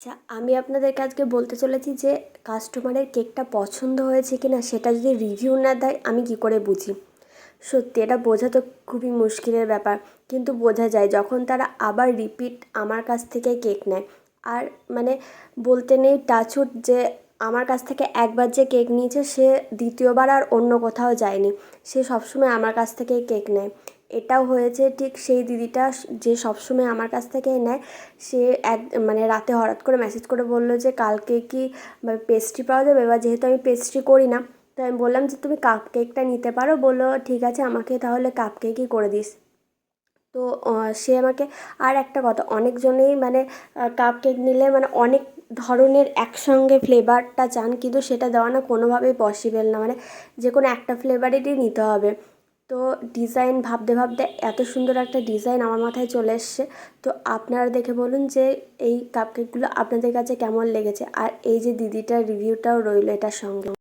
আচ্ছা, আমি আপনাদেরকে আজকে বলতে চলেছি যে কাস্টমারের কেকটা পছন্দ হয়েছে কি না সেটা যদি রিভিউ না দেয় আমি কী করে বুঝি? সত্যি এটা বোঝা তো খুবই মুশকিলের ব্যাপার, কিন্তু বোঝা যায় যখন তারা আবার রিপিট আমার কাছ থেকে কেক নেয়। আর মানে বলতে নেই টাচউড যে আমার কাছ থেকে একবার যে কেক নিয়েছে সে দ্বিতীয়বার আর অন্য কোথাও যায়নি, সে সবসময় আমার কাছ থেকেই কেক নেয়। এটাও হয়েছে ঠিক সেই দিদিটা যে সবসময় আমার কাছ থেকেই নেয়, সে মানে রাতে হঠাৎ করে মেসেজ করে বললো যে কালকে কি পেস্ট্রি পাওয়া যাবে, এবার যেহেতু আমি পেস্ট্রি করি না, তো আমি বললাম যে তুমি কাপ কেকটা নিতে পারো, বললো ঠিক আছে আমাকে তাহলে কাপ কেকই করে দিস। তো সে আমাকে আর একটা কথা, অনেকজনেই মানে কাপ কেক নিলে মানে অনেক ধরনের একসঙ্গে ফ্লেভারটা চান, কিন্তু সেটা দেওয়া না কোনোভাবেই পসিবল না, মানে যে কোনো একটা ফ্লেভারেরই নিতে হবে। তো ডিজাইন ভাবতে ভাবতে এত সুন্দর একটা ডিজাইন আমার মাথায় চলে এসছে। তো আপনারা দেখে বলুন যে এই কাপকেকগুলো আপনাদের কাছে কেমন লেগেছে, আর এই যে দিদিটার রিভিউটাও রইলো এটার সঙ্গে।